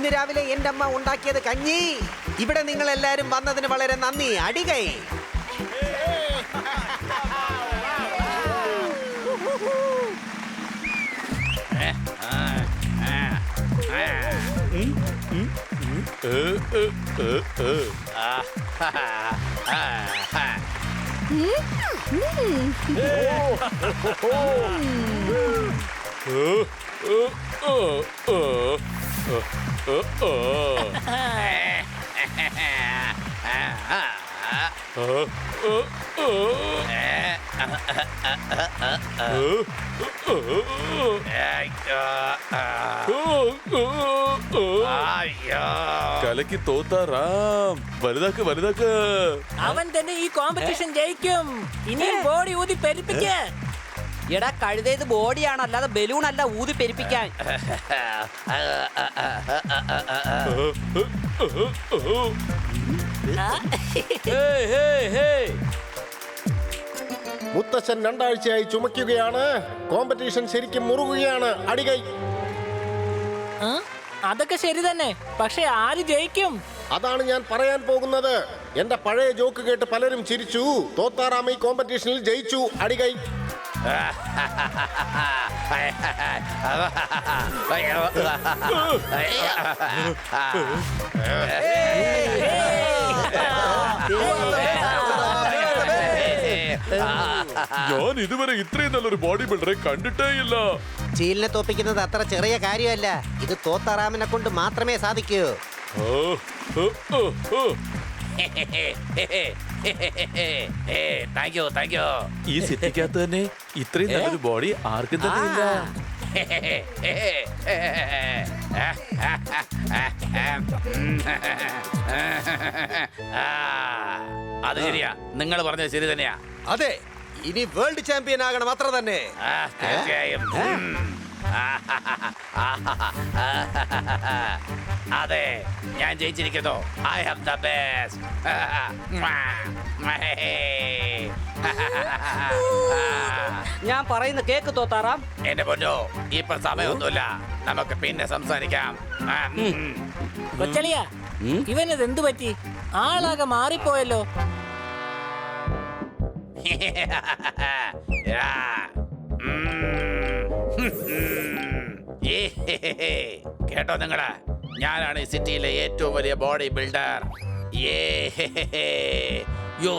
ഇന്ന് രാവിലെ എന്റെ അമ്മ ഉണ്ടാക്കിയത് കഞ്ഞി. ഇവിടെ നിങ്ങൾ എല്ലാരും വന്നതിന് വളരെ നന്ദി. അടികൈ. കലക്കി തോത്താറാം. വലുതാക്ക് വലുതാക്ക്. അവൻ തന്നെ ഈ കോമ്പറ്റീഷൻ ജയിക്കും. ഇനിയും ബോഡി ഊതി പെരുപ്പിക്ക. എടാ കഴുതേത് ബോഡിയാണ്, അല്ലാതെ ബലൂൺ അല്ല ഊതി പെരുപ്പിക്കാൻ. മുത്തച്ഛൻ 2 ആഴ്ചയായി ചുമക്കുകയാണ്. കോമ്പറ്റീഷൻ ശരിക്കും മുറുകുകയാണ്. അടികൈ. അതൊക്കെ ശരി തന്നെ, പക്ഷെ ആര് ജയിക്കും? അതാണ് ഞാൻ പറയാൻ പോകുന്നത്. എന്റെ പഴയ ജോക്ക് കേട്ട് പലരും ചിരിച്ചു. തോത്താറാം ഈ കോമ്പറ്റീഷനിൽ ജയിച്ചു. അടികൈ. ഞാൻ ഇതുവരെ ഇത്രയും നല്ലൊരു ബോഡി ബിൽഡറെ കണ്ടിട്ടേ ഇല്ല. ചീലിനെ തോപ്പിക്കുന്നത് അത്ര ചെറിയ കാര്യമല്ല. ഇത് തോത്താറാമിനെ കൊണ്ട് മാത്രമേ സാധിക്കൂ. ഈ സിറ്റിക്കകത്ത് തന്നെ ഇത്രയും നല്ലൊരു ബോഡി ആർക്കും തന്നെ ഇല്ല. അത് ശരിയാ, നിങ്ങൾ പറഞ്ഞത് ശരി തന്നെയാ. അതെ, ഇനി വേൾഡ് ചാമ്പ്യൻ ആകണം, അത്ര തന്നെ. തീർച്ചയായും. അതെ, ഞാൻ ജയിച്ചിരിക്കുന്നു. I have the best. ഞാൻ പറയുന്ന കേക്ക് തോത്താറാം. എന്റെ പൊന്നോ, ഇപ്പൊ സമയമൊന്നുമില്ല, നമുക്ക് പിന്നെ സംസാരിക്കാം. കൊച്ചളിയ, ഇവനത് എന്തു പറ്റി? ആളാകെ മാറിപ്പോയല്ലോ. കേട്ടോ നിങ്ങള്, ഞാനാണ് ഈ സിറ്റിയിലെ ഏറ്റവും വലിയ ബോഡി ബിൽഡർ. യോ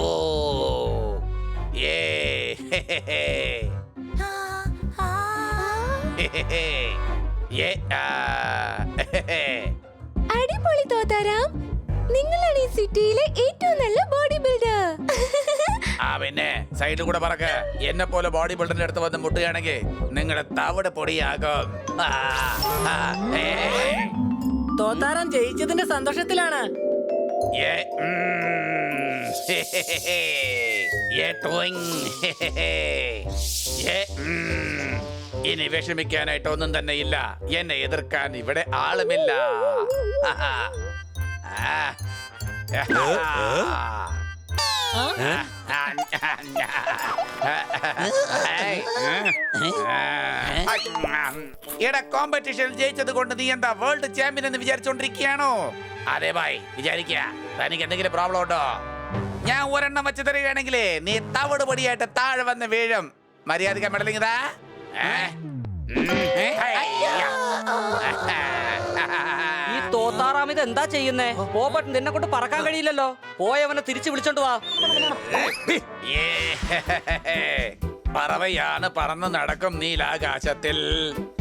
അടിപൊളി തോത്താറാം, നിങ്ങളാണ് ഈ സിറ്റിയിലെ ഏറ്റവും നല്ല ബോഡി ബിൽഡർ. ആ പിന്നെ സൈഡിൽ കൂടെ പറക്ക്. എന്നെ പോലെ ബോഡി ബിൽഡറിന്റെ അടുത്ത് വന്ന് മുട്ടുകയാണെങ്കിൽ നിങ്ങളുടെ തവിട് പൊടിയാകും. തോത്താറാം ജയിച്ചതിന്റെ സന്തോഷത്തിലാണ്. ഇനി വിഷമിക്കാനായിട്ട് ഒന്നും തന്നെ ഇല്ല. എന്നെ എതിർക്കാൻ ഇവിടെ ആളുമില്ല. എടാ, കോമ്പറ്റീഷനിൽ ജയിച്ചത് കൊണ്ട് നീ എന്താ വേൾഡ് ചാമ്പ്യൻ എന്ന് വിചാരിച്ചോണ്ടിരിക്കുകയാണോ? അതെ ഭായ്, വിചാരിക്കുക. തനിക്ക് എന്തെങ്കിലും പ്രോബ്ലം ഉണ്ടോ? ഞാൻ ഒരെണ്ണം വെച്ച് തരികയാണെങ്കിലേ നീ തവിട് പൊടിയായിട്ട് താഴെ വന്ന് വീഴും. മര്യാദക്ക് മെഡലിങ്ങതാ. ഈ തോത്താറാം ഇത് എന്താ ചെയ്യുന്നേ? പോപ്പട്ട് നിന്നെ കൊണ്ട് പറക്കാൻ കഴിയില്ലല്ലോ. പോയവനെ തിരിച്ചു വിളിച്ചോണ്ട് വാ. പറവയാണ്, പറന്ന് നടക്കും നീലാകാശത്തിൽ.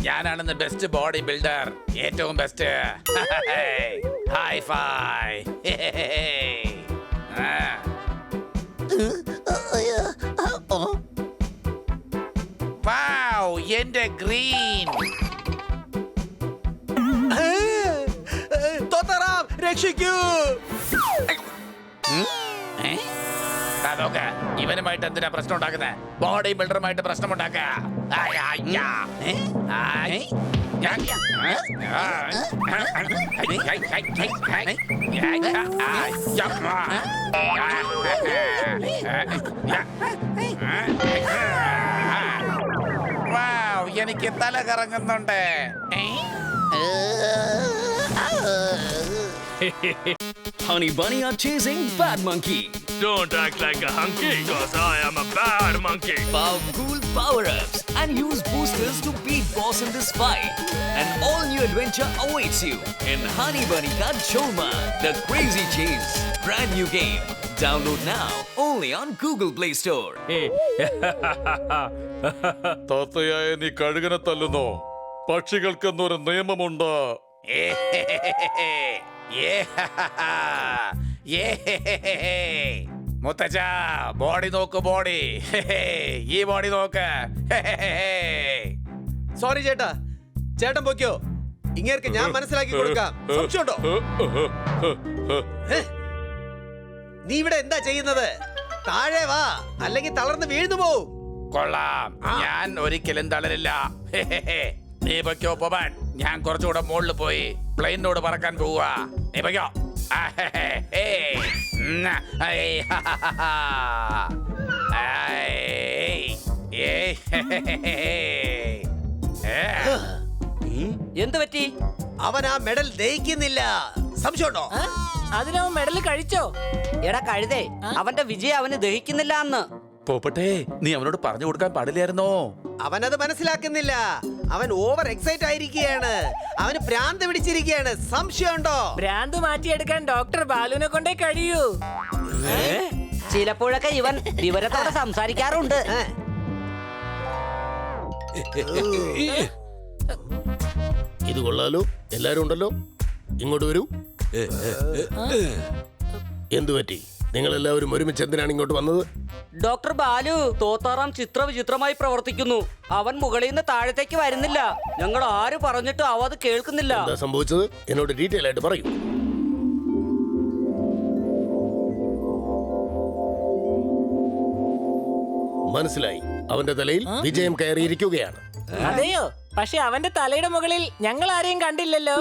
ഞാനാണെന്ന് ബെസ്റ്റ് ബോഡി ബിൽഡർ, ഏറ്റവും ബെസ്റ്റ്. High phi. വൗ, എന്റെ ഗ്രീൻ. തോത്താറാം, രക്ഷിക്കൂ. അതൊക്കെ ഇവനുമായിട്ട് എന്തിനാ പ്രശ്നം ഉണ്ടാക്കുന്നത്? ബോഡി ബിൽഡറുമായിട്ട് പ്രശ്നം ഉണ്ടാക്കുക. എനിക്ക് തല കറങ്ങുന്നുണ്ട്. Honey Bunny are chasing Bad Monkey. Don't act like a hunky, cause I am a bad monkey. Power cool power-ups and use boosters to beat boss in this fight. An all-new adventure awaits you in Honey Bunny Ka Choma, The Crazy Chase. Brand new game. Download now only on Google Play Store. താത്തയായ നീ കഴുകനെ തല്ലുന്നോ? പക്ഷികൾക്കെന്നൊരു നിയമമുണ്ട്. മുത്തച്ഛ body നോക്ക് body. ഈ body നോക്ക്. Sorry ചേട്ടാ, ചേട്ടൻ പൊയ്ക്കോ. ഇങ്ങേർക്ക് ഞാൻ മനസ്സിലാക്കി കൊടുക്കാം. സംശയമുണ്ടോ? നീ ഇവിടെ എന്താ ചെയ്യുന്നത്? താഴെ വാ, അല്ലെങ്കിൽ തളർന്ന് വീഴ്ന്നു പോവും. കൊള്ളാം, ഞാൻ ഒരിക്കലും തളരില്ല. നീ പൊയ്ക്കോ പോവാൻ. ഞാൻ കുറച്ചുകൂടെ മുകളിൽ പോയി പ്ലെയിനോട് പറക്കാൻ പോവാ. നീ പൊയ്ക്കോ. എന്ത് പറ്റി? അവൻ ആ മെഡൽ ദഹിക്കുന്നില്ല. സംശയമുണ്ടോ? അതിനവൻ മെഡൽ കഴിച്ചോ? എടാ കഴുതേ, അവന്റെ വിജയം അവന് ദഹിക്കുന്നില്ല എന്ന്. പോപ്പട്ടെ, നീ അവനോട് പറഞ്ഞു കൊടുക്കാൻ പാടില്ലായിരുന്നോ? അവനത് മനസ്സിലാക്കുന്നില്ല. അവൻ ഓവർ എക്സൈറ്റ് ആയിരിക്കുകയാണ്. അവന് ഭ്രാന്ത് പിടിച്ചിരിക്കുകയാണ്. സംശയമുണ്ടോ? ഭ്രാന്ത് മാറ്റിയെടുക്കാൻ ഡോക്ടർ ബാലുവിനെ കൊണ്ടേ കഴിയൂ. ചിലപ്പോഴൊക്കെ ഇവൻ വിവരത്തോടെ സംസാരിക്കാറുണ്ട്. ഇത് കൊള്ളാലോ, എല്ലാരും ഉണ്ടല്ലോ. ഇങ്ങോട്ട് വരൂ. എന്തു പറ്റി? നിങ്ങൾ എല്ലാവരും ഒരുമിച്ച് എന്തിനാണ് ഇങ്ങോട്ട് വന്നത്? ഡോക്ടർ ബാലു, തോത്താറാം വിചിത്രമായി പ്രവർത്തിക്കുന്നു. അവൻ മുകളിൽ നിന്ന് താഴത്തേക്ക് വരുന്നില്ല. ഞങ്ങൾ ആര് പറഞ്ഞിട്ടും അവ അത് കേൾക്കുന്നില്ല. എന്താ സംഭവിച്ചത്? എന്നോട് ഡീറ്റെയിൽ ആയിട്ട് പറയൂ. മനസ്സിലായി. അവന്റെ തലയിൽ വിജയം കയറിയിരിക്കുകയാണ്. അതെയോ? പക്ഷെ അവന്റെ തലയുടെ മുകളിൽ ഞങ്ങൾ ആരെയും കണ്ടില്ലല്ലോ.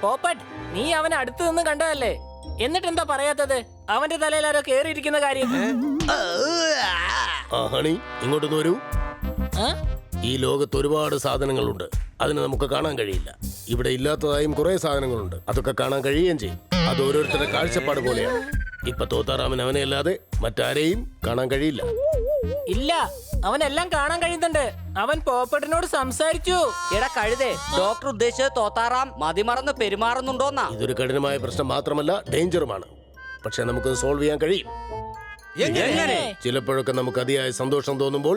പോപ്പട്ട്, നീ അവനെ അടുത്ത് നിന്ന് കണ്ടതല്ലേ? എന്നിട്ട് എന്താ പറയാത്തത്? അവന്റെ തലയിൽ ആരോ കേറിയിരിക്കുന്ന കാര്യം. ആ ഹണി, ഇങ്ങോട്ടൊന്ന് വരൂ. ഈ ലോകത്ത് ഒരുപാട് സാധനങ്ങളുണ്ട്. അതിന് നമുക്ക് കാണാൻ കഴിയില്ല. ഇവിടെ ഇല്ലാത്തതായും കുറെ സാധനങ്ങളുണ്ട്. അതൊക്കെ കാണാൻ കഴിയുകയും ചെയ്യും. അത് ഓരോരുത്തരുടെ കാഴ്ചപ്പാട് പോലെയാണ്. ഇപ്പൊ തോത്താറാമൻ അവനെ അല്ലാതെ മറ്റാരെയും കാണാൻ കഴിയില്ല. ഇല്ല, അവനെല്ലാം കാണാൻ കഴിയുന്നുണ്ട്. അവൻ പോപ്പട്ടിനോട് സംസാരിച്ചു. എടാ കഴുതേ, ഡോക്ടർ ഉദ്ദേശിച്ചത് തോത്താറാം മതിമറന്ന് പെരുമാറുന്നുണ്ടോന്നാ. ഇതൊരു കഠിനമായ പ്രശ്നം മാത്രമല്ല, ഡേഞ്ചറുമാണ്. പക്ഷെ നമുക്ക് സോൾവ് ചെയ്യാൻ കഴിയും. ചിലപ്പോഴൊക്കെ നമുക്ക് അതിയായ സന്തോഷം തോന്നുമ്പോൾ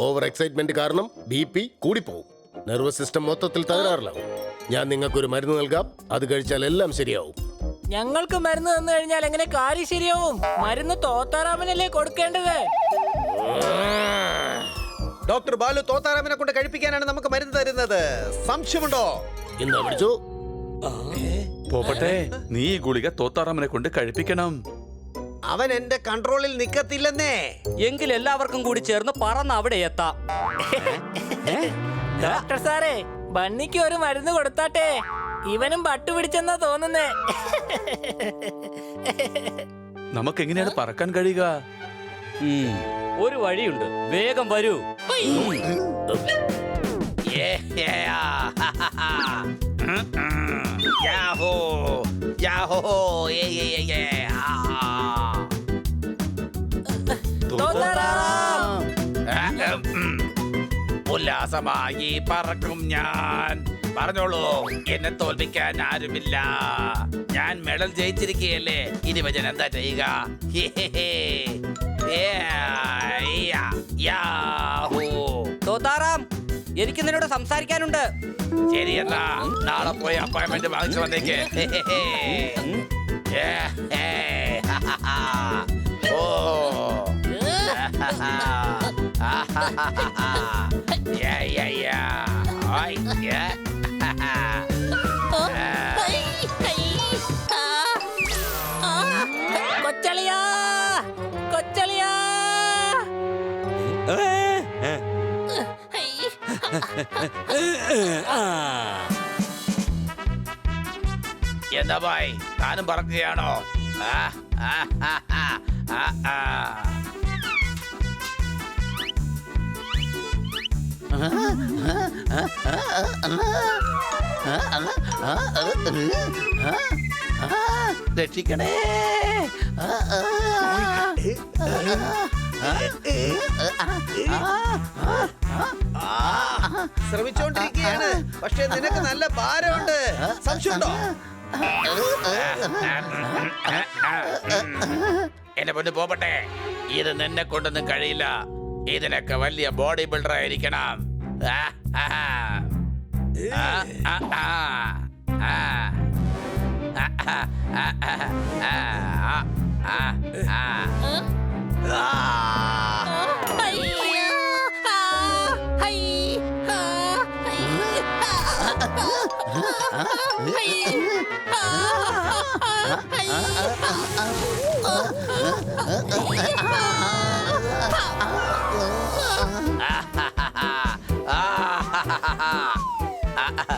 ഓവർ എക്സൈറ്റ്മെന്റ് കാരണം BP കൂടിപ്പോവും. നെർവസ് സിസ്റ്റം മൊത്തത്തിൽ തകരാറിലാവും. ഞാൻ നിങ്ങൾക്കൊരു മരുന്ന് നൽകാം. അത് കഴിച്ചാൽ എല്ലാം ശരിയാവും. ഞങ്ങൾക്ക് മരുന്ന് തന്നു കഴിഞ്ഞാൽ എങ്ങനെ കാര്യം ശരിയാവും? മരുന്ന് തോത്താറാമനല്ലേ കൊടുക്കേണ്ടത്. ഡോക്ടർ ബാലു തോത്താറാമിനെ കൊണ്ട് കഴിപ്പിക്കാനാണ് നമുക്ക് മരുന്ന് തരുന്നത്. സംശയമുണ്ടോ? ഇന്നാ പിടിച്ചോ. പോപ്പട്ടെ, നീ ഈ ഗുളിക തോത്താറാമനെ കൊണ്ട് കഴിപ്പിക്കണം. അവൻ എന്റെ കൺട്രോളിൽ നിക്കത്തില്ലെന്നേ. എങ്കിൽ എല്ലാവർക്കും കൂടി ചേർന്ന് പറന്ന് അവിടെ എത്താം. ഡോക്ടർ സാറേ, ബണ്ണിക്ക് ഒരു മരുന്ന് കൊടുത്താട്ടെ. ഇവനും പട്ടു പിടിച്ചെന്നാ തോന്നുന്നേ. നമുക്ക് എങ്ങനെയാണ് പറക്കാൻ കഴിയുക? ഒരു വഴിയുണ്ട്, വേഗം വരൂ. Yahoo Yahoo. ഉല്ലാസമായി പറക്കും ഞാൻ. പറഞ്ഞോളൂ, എന്നെ തോൽപ്പിക്കാൻ ആരുമില്ല. ഞാൻ മെഡൽ ജയിച്ചിരിക്കുകയല്ലേ. ഇനി വചൻ എന്താ ചെയ്യുക? തോത്താറാം, എനിക്ക് നിന്നോട് സംസാരിക്കാനുണ്ട്. ശരി, എന്നാ നാളെ പോയി അപ്പോയിന്റ്മെന്റ് വാങ്ങിച്ചു വന്നേക്ക്. ഓ കൊച്ചളിയാ, കൊച്ചളിയാ. എന്താ ഭായ്, താനും പറക്കുകയാണോ? രക്ഷിക്കണേ. ശ്രമിച്ചോണ്ടിരിക്കുകയാണ്, പക്ഷെ നിനക്ക് നല്ല ഭാരമുണ്ട്. സംശയമുണ്ടോ? എന്റെ പൊന്ന് പോപ്പട്ടെ, ഇത് നിന്നെ കൊണ്ടൊന്നും കഴിയില്ല. ഇതിനൊക്കെ വലിയ ബോഡി ബിൽഡർ ആയിരിക്കണം.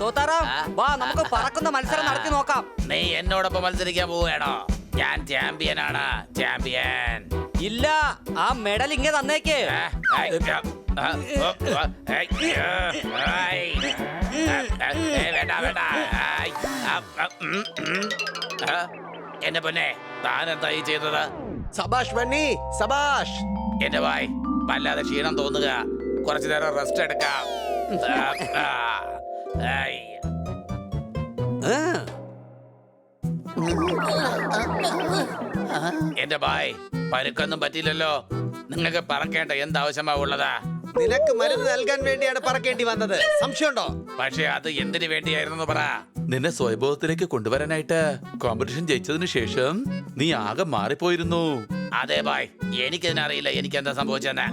തോത്താറാം, വാ നമുക്ക് പറക്കുന്ന മത്സരം നടത്തി നോക്കാം. നീ എന്നോടൊപ്പം മത്സരിക്കാൻ പോവുകയാണോ? ഞാൻ ചാമ്പ്യനാണ്, ചാമ്പ്യൻ. ഇല്ല, ആ മെഡൽ ഇങ്ങനെ തന്നേക്ക്. എന്റെ പൊന്നെ, താനെന്താ ഈ ചെയ്തത്? സബാഷ് ബണ്ണി, സബാഷ്. എന്റെ വായ് വല്ലാതെ ക്ഷീണം തോന്നുക. കുറച്ചു നേരം റെസ്റ്റ് എടുക്കാം. എന്റെ ബായ്, പരുക്കൊന്നും പറ്റിയില്ലല്ലോ. നിങ്ങൾക്ക് പറക്കേണ്ട എന്താവശ്യമാ ഉള്ളതാ? നിനക്ക് മരുന്ന് നൽകാൻ വേണ്ടിയാണ് പറക്കേണ്ടി വന്നത്. സംശയമുണ്ടോ? പക്ഷെ അത് എന്തിനു വേണ്ടിയായിരുന്നു പറ. നിന്നെ സ്വയംഭവത്തിലേക്ക് കൊണ്ടുവരാനായിട്ട് കോമ്പറ്റീഷൻ ജയിച്ചതിന് ശേഷം നീ ആകെ മാറിപ്പോയിരുന്നു. അതെ ബായ്, എനിക്കിതിനറിയില്ല എനിക്ക് എന്താ സംഭവിച്ചെന്ന്.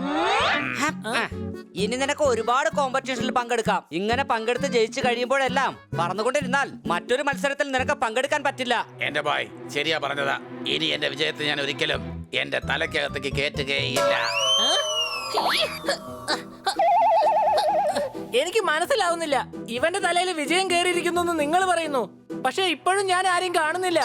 ഇനി നിനക്ക് ഒരുപാട് കോമ്പറ്റീഷനിൽ പങ്കെടുക്കാം. ഇങ്ങനെ പങ്കെടുത്ത് ജയിച്ചു കഴിയുമ്പോഴെല്ലാം പറന്നുകൊണ്ടിരുന്നാൽ മറ്റൊരു മത്സരത്തിൽ നിനക്ക് പങ്കെടുക്കാൻ പറ്റില്ല. എന്റെ ബായ് ശരിയാ പറഞ്ഞതാ. ഇനി എന്റെ വിജയത്തെ ഞാൻ ഒരിക്കലും എന്റെ തലയ്ക്കകത്തേക്ക് കേറ്റുകയില്ല. എനിക്ക് മനസ്സിലാവുന്നില്ല. ഇവന്റെ തലയിൽ വിജയം കയറിയിരിക്കുന്നു എന്ന് നിങ്ങൾ പറയുന്നു, പക്ഷെ ഇപ്പോഴും ഞാൻ ആരെയും കാണുന്നില്ല.